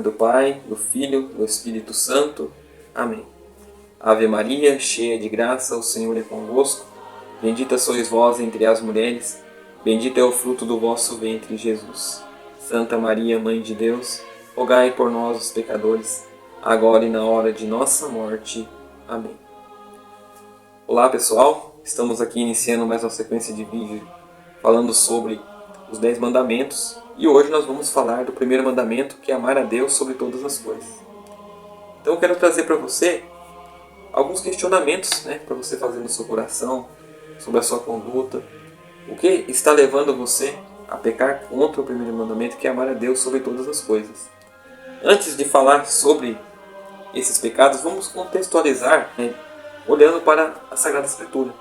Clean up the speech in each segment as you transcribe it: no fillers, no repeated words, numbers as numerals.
nome do Pai, do Filho, do Espírito Santo. Amém. Ave Maria, cheia de graça, o Senhor é convosco. Bendita sois vós entre as mulheres, bendito é o fruto do vosso ventre, Jesus. Santa Maria, Mãe de Deus, rogai por nós, os pecadores, agora e na hora de nossa morte. Amém. Olá pessoal, estamos aqui iniciando mais uma sequência de vídeos falando sobre os 10 mandamentos e hoje nós vamos falar do primeiro mandamento, que é amar a Deus sobre todas as coisas. Então eu quero trazer para você alguns questionamentos, para você fazer no seu coração, sobre a sua conduta, o que está levando você a pecar contra o primeiro mandamento, que é amar a Deus sobre todas as coisas. Antes de falar sobre esses pecados, vamos contextualizar, olhando para a Sagrada Escritura,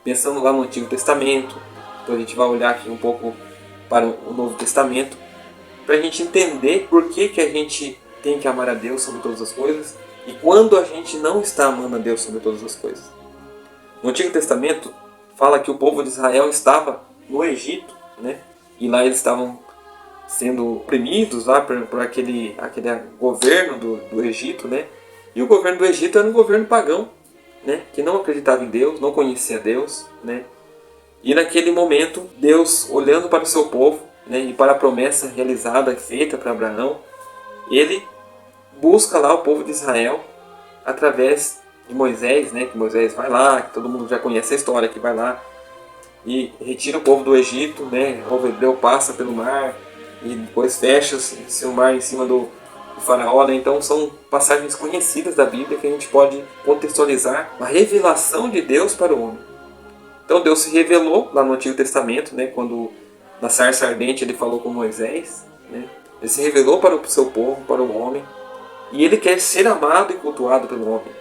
pensando lá no Antigo Testamento. Então a gente vai olhar aqui um pouco para o Novo Testamento, para a gente entender por que a gente tem que amar a Deus sobre todas as coisas e quando a gente não está amando a Deus sobre todas as coisas. No Antigo Testamento fala que o povo de Israel estava no Egito, e lá eles estavam sendo oprimidos lá por aquele governo do Egito, e o governo do Egito era um governo pagão, que não acreditava em Deus, não conhecia Deus, E naquele momento, Deus, olhando para o seu povo, e para a promessa realizada, feita para Abraão, ele busca lá o povo de Israel através de Moisés, que Moisés vai lá, que todo mundo já conhece a história, que vai lá e retira o povo do Egito, o povo hebreu passa pelo mar e depois fecha-se o mar em cima do faraó, Então são passagens conhecidas da Bíblia que a gente pode contextualizar a revelação de Deus para o homem. Então Deus se revelou lá no Antigo Testamento, quando na sarça ardente ele falou com Moisés, Ele se revelou para o seu povo, para o homem, e ele quer ser amado e cultuado pelo homem,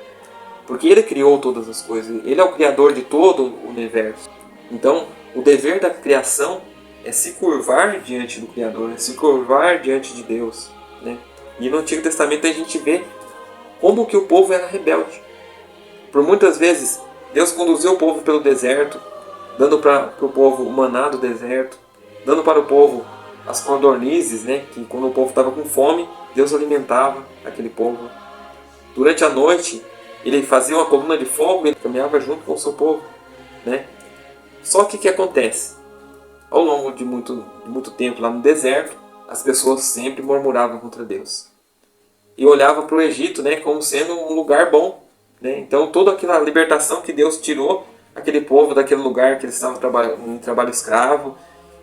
porque ele criou todas as coisas, ele é o criador de todo o universo. Então o dever da criação é se curvar diante do Criador, é se curvar diante de Deus, E no Antigo Testamento a gente vê como que o povo era rebelde. Por muitas vezes Deus conduziu o povo pelo deserto, dando para o povo o maná do deserto, dando para o povo as codornizes, que quando o povo estava com fome, Deus alimentava aquele povo. Durante a noite, ele fazia uma coluna de fogo e ele caminhava junto com o seu povo. Só que o que acontece? Ao longo de muito tempo lá no deserto, as pessoas sempre murmuravam contra Deus. E olhavam para o Egito como sendo um lugar bom. Então toda aquela libertação que Deus tirou aquele povo daquele lugar que eles estavam em trabalho escravo,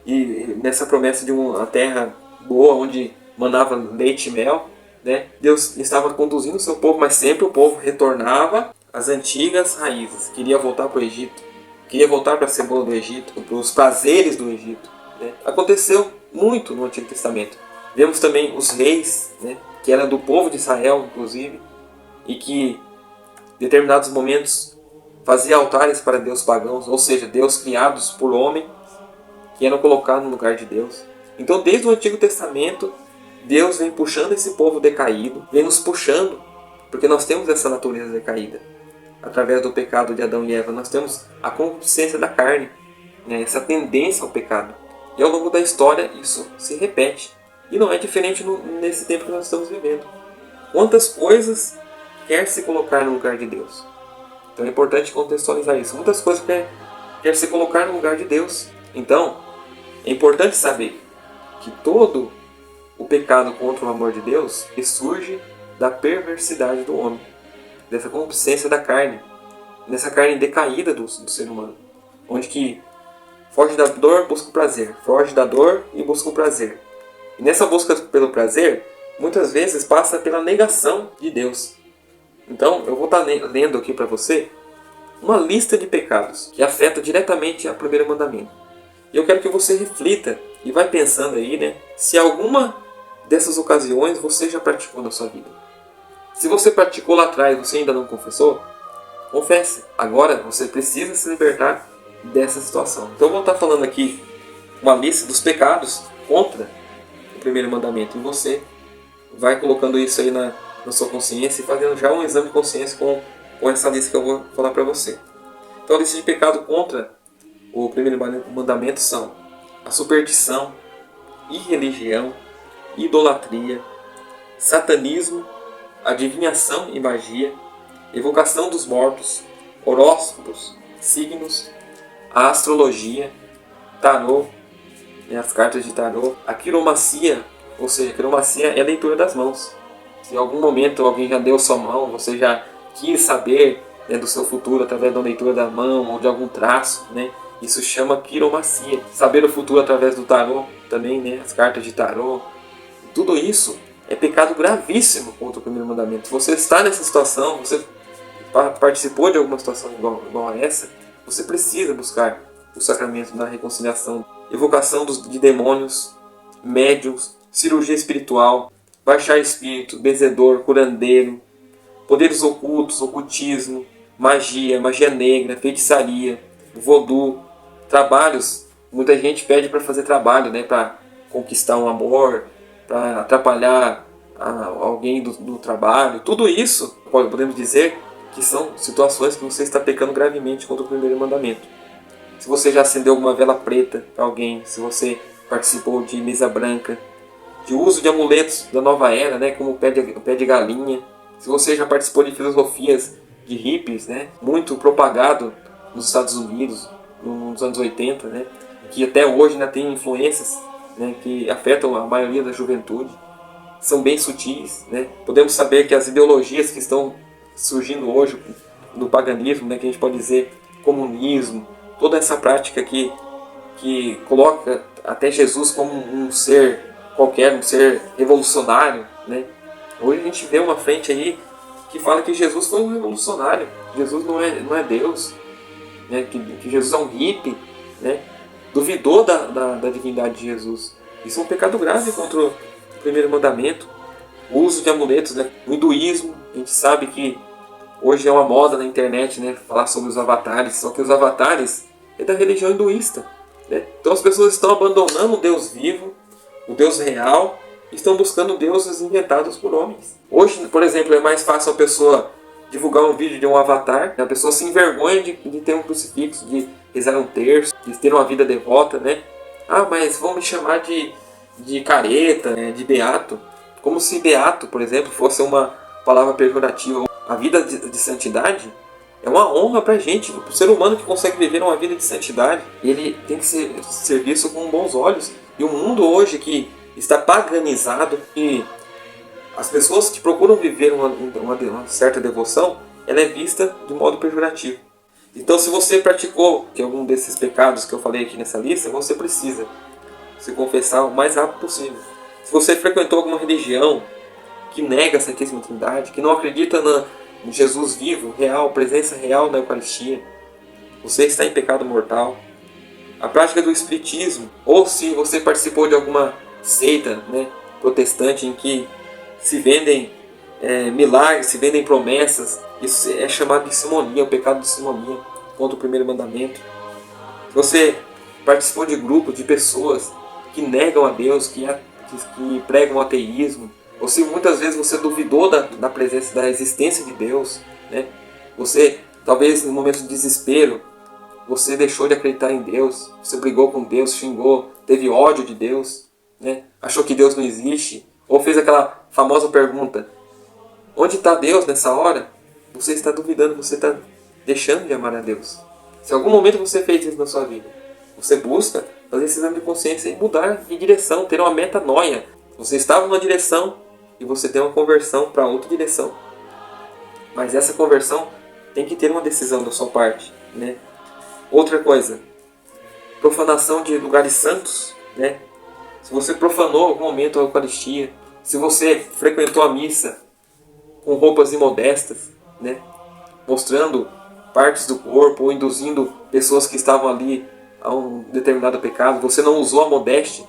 e nessa promessa de uma terra boa onde manava leite e mel, Deus estava conduzindo o seu povo, mas sempre o povo retornava às antigas raízes, queria voltar para o Egito, queria voltar para a cebola do Egito, para os prazeres do Egito. Aconteceu muito no Antigo Testamento. Vemos também os reis, que eram do povo de Israel, inclusive, e que em determinados momentos fazia altares para deus pagãos, ou seja, deus criados por homem, que eram colocados no lugar de Deus. Então, desde o Antigo Testamento, Deus vem puxando esse povo decaído, vem nos puxando, porque nós temos essa natureza decaída. Através do pecado de Adão e Eva, nós temos a consciência da carne, essa tendência ao pecado. E ao longo da história, isso se repete. E não é diferente nesse tempo que nós estamos vivendo. Quantas coisas quer se colocar no lugar de Deus? Então é importante contextualizar isso. Muitas coisas quer se colocar no lugar de Deus. Então, é importante saber que todo o pecado contra o amor de Deus surge da perversidade do homem, dessa concupiscência da carne, dessa carne decaída do ser humano, onde que foge da dor, busca o prazer, foge da dor e busca o prazer. E nessa busca pelo prazer, muitas vezes passa pela negação de Deus. Então, eu vou estar lendo aqui para você uma lista de pecados que afeta diretamente o primeiro mandamento. E eu quero que você reflita e vai pensando aí, se alguma dessas ocasiões você já praticou na sua vida. Se você praticou lá atrás e você ainda não confessou, confesse. Agora você precisa se libertar dessa situação. Então eu vou estar falando aqui uma lista dos pecados contra o primeiro mandamento. E você vai colocando isso aí na sua consciência e fazendo já um exame de consciência com essa lista que eu vou falar para você. Então a lista de pecado contra o primeiro mandamento são a superstição, irreligião, idolatria, satanismo, adivinhação e magia, evocação dos mortos, horóscopos, signos, a astrologia, tarô, as cartas de tarô, a quiromancia, ou seja, a quiromancia é a leitura das mãos. Se em algum momento alguém já deu sua mão, você já quis saber, né, do seu futuro através da leitura da mão ou de algum traço, né? Isso chama quiromancia. Saber o futuro através do tarô também, né? As cartas de tarô. Tudo isso é pecado gravíssimo contra o primeiro mandamento. Se você está nessa situação, você participou de alguma situação igual a essa, você precisa buscar o sacramento da reconciliação, evocação de demônios, médiuns, cirurgia espiritual, baixar espírito, benzedor, curandeiro, poderes ocultos, ocultismo, magia, magia negra, feitiçaria, voodoo, trabalhos. Muita gente pede para fazer trabalho, né, para conquistar um amor, para atrapalhar alguém do trabalho. Tudo isso, podemos dizer que são situações que você está pecando gravemente contra o primeiro mandamento. Se você já acendeu alguma vela preta para alguém, se você participou de mesa branca, de uso de amuletos da nova era, né, como o pé de galinha, se você já participou de filosofias de hippies, né, muito propagado nos Estados Unidos, nos anos 80, né, que até hoje ainda tem influências, né, que afetam a maioria da juventude, são bem sutis, né. Podemos saber que as ideologias que estão surgindo hoje no paganismo, né, que a gente pode dizer comunismo, toda essa prática que coloca até Jesus como um ser qualquer, um ser revolucionário, né. Hoje a gente vê uma frente aí que fala que Jesus foi um revolucionário, Jesus não é Deus, né, que Jesus é um hippie, né, duvidou da divindade de Jesus. Isso é um pecado grave contra o primeiro mandamento. O uso de amuletos, né, o hinduísmo, a gente sabe que hoje é uma moda na internet, né, falar sobre os avatares, só que os avatares é da religião hinduísta, né? Então as pessoas estão abandonando o Deus vivo, o Deus real, e estão buscando deuses inventados por homens. Hoje, por exemplo, é mais fácil a pessoa divulgar um vídeo de um avatar, a pessoa se envergonha de ter um crucifixo, de rezar um terço, de ter uma vida devota, né? Ah, mas vão me chamar de careta, né, de beato. Como se beato, por exemplo, fosse uma palavra pejorativa. A vida de santidade é uma honra pra gente. O ser humano que consegue viver uma vida de santidade, ele tem que ser visto com bons olhos. E o mundo hoje que está paganizado, e as pessoas que procuram viver uma certa devoção, ela é vista de modo pejorativo. Então, se você praticou algum desses pecados que eu falei aqui nessa lista, você precisa se confessar o mais rápido possível. Se você frequentou alguma religião que nega a Santíssima Trindade, que não acredita no Jesus vivo, real, presença real na Eucaristia, você está em pecado mortal. A prática do espiritismo, ou se você participou de alguma seita, né, protestante em que se vendem milagres, se vendem promessas, isso é chamado de simonia, o pecado de simonia contra o primeiro mandamento. Se você participou de grupos de pessoas que negam a Deus, que pregam o ateísmo, ou se muitas vezes você duvidou da presença, da existência de Deus, né? Você, talvez no momento de desespero, você deixou de acreditar em Deus, você brigou com Deus, xingou, teve ódio de Deus, né? Achou que Deus não existe, ou fez aquela famosa pergunta: onde está Deus nessa hora? Você está duvidando, você está deixando de amar a Deus. Se em algum momento você fez isso na sua vida, você busca fazer esse exame de consciência e mudar de direção, ter uma metanoia. Você estava numa direção e você tem uma conversão para outra direção. Mas essa conversão tem que ter uma decisão da sua parte, né? Outra coisa, profanação de lugares santos, né? Se você profanou em algum momento a Eucaristia, se você frequentou a missa com roupas imodestas, né, mostrando partes do corpo ou induzindo pessoas que estavam ali a um determinado pecado, você não usou a modéstia.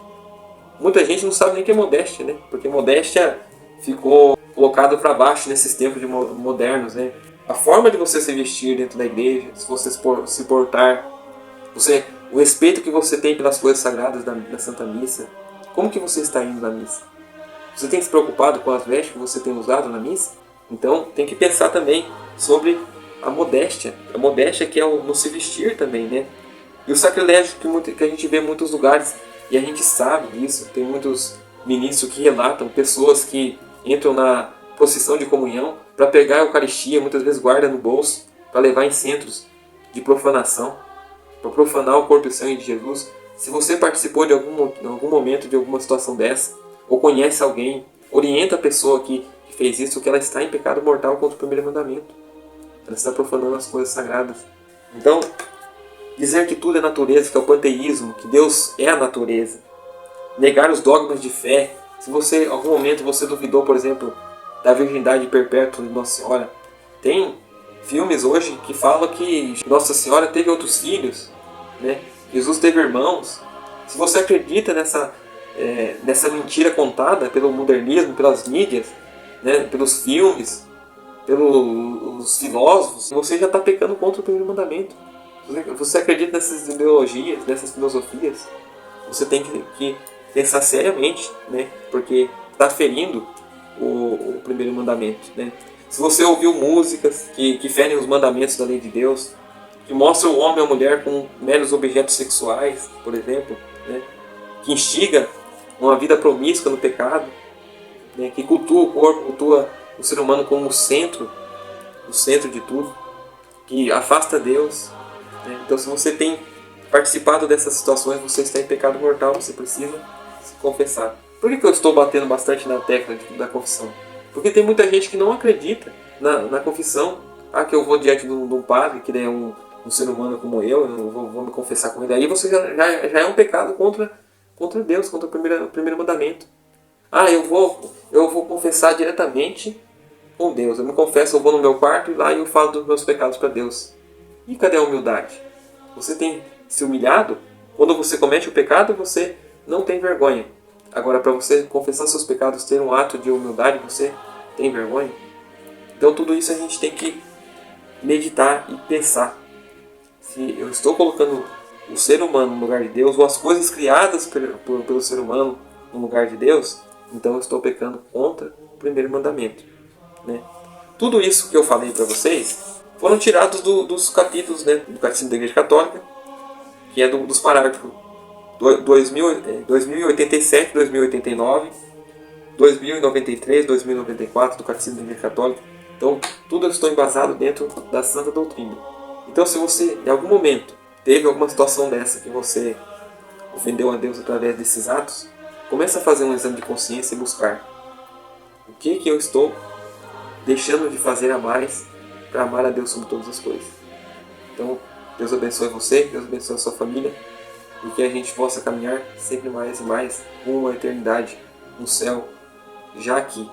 Muita gente não sabe nem o que é modéstia, né? Porque modéstia ficou colocado para baixo nesses tempos modernos, né? A forma de você se vestir dentro da igreja, se você se portar, o respeito que você tem pelas coisas sagradas da Santa Missa, como que você está indo na missa? Você tem se preocupado com as vestes que você tem usado na missa? Então tem que pensar também sobre a modéstia que é no se vestir também, né? E o sacrilégio que a gente vê em muitos lugares, e a gente sabe disso, tem muitos ministros que relatam pessoas que entram na procissão de comunhão para pegar a Eucaristia, muitas vezes guarda no bolso, para levar em centros de profanação, para profanar o corpo e o sangue de Jesus. Se você participou de algum momento de alguma situação dessa, ou conhece alguém, orienta a pessoa que fez isso, que ela está em pecado mortal contra o primeiro mandamento. Ela está profanando as coisas sagradas. Então, dizer que tudo é natureza, que é o panteísmo, que Deus é a natureza, negar os dogmas de fé. Se você, em algum momento, você duvidou, por exemplo, da virgindade perpétua de Nossa Senhora, tem filmes hoje que falam que Nossa Senhora teve outros filhos, né? Jesus teve irmãos. Se você acredita nessa mentira contada pelo modernismo, pelas mídias, né, pelos filmes, pelos filósofos, você já está pecando contra o primeiro mandamento. Você acredita nessas ideologias, nessas filosofias, você tem que pensar seriamente, né, porque está ferindo o primeiro mandamento, né? Se você ouviu músicas que ferem os mandamentos da lei de Deus, que mostram o homem e a mulher como meros objetos sexuais, por exemplo, né, que instiga uma vida promíscua no pecado, né, que cultua o corpo, cultua o ser humano como o centro de tudo, que afasta Deus, né? Então, se você tem participado dessas situações, você está em pecado mortal, você precisa se confessar. Por que eu estou batendo bastante na tecla da confissão? Porque tem muita gente que não acredita na confissão. Ah, que eu vou diante de um padre, que é um ser humano como eu vou me confessar com ele. Aí você já é um pecado contra Deus, contra o primeiro mandamento. Ah, eu vou confessar diretamente com Deus. Eu me confesso, eu vou no meu quarto e lá eu falo dos meus pecados para Deus. E cadê a humildade? Você tem se humilhado? Quando você comete o pecado, você não tem vergonha. Agora, para você confessar seus pecados, ter um ato de humildade, você tem vergonha? Então, tudo isso a gente tem que meditar e pensar. Se eu estou colocando o ser humano no lugar de Deus, ou as coisas criadas pelo ser humano no lugar de Deus, então eu estou pecando contra o primeiro mandamento, né? Tudo isso que eu falei para vocês foram tirados dos capítulos, né, do Catecismo da Igreja Católica, que é dos parágrafos 2087, 2089, 2093, 2094 do Catecismo da Igreja Católica. Então, tudo eu estou embasado dentro da Santa Doutrina. Então, se você, em algum momento, teve alguma situação dessa que você ofendeu a Deus através desses atos, comece a fazer um exame de consciência e buscar o que eu estou deixando de fazer a mais para amar a Deus sobre todas as coisas. Então, Deus abençoe você, Deus abençoe a sua família, e que a gente possa caminhar sempre mais e mais rumo à eternidade, no céu, já aqui.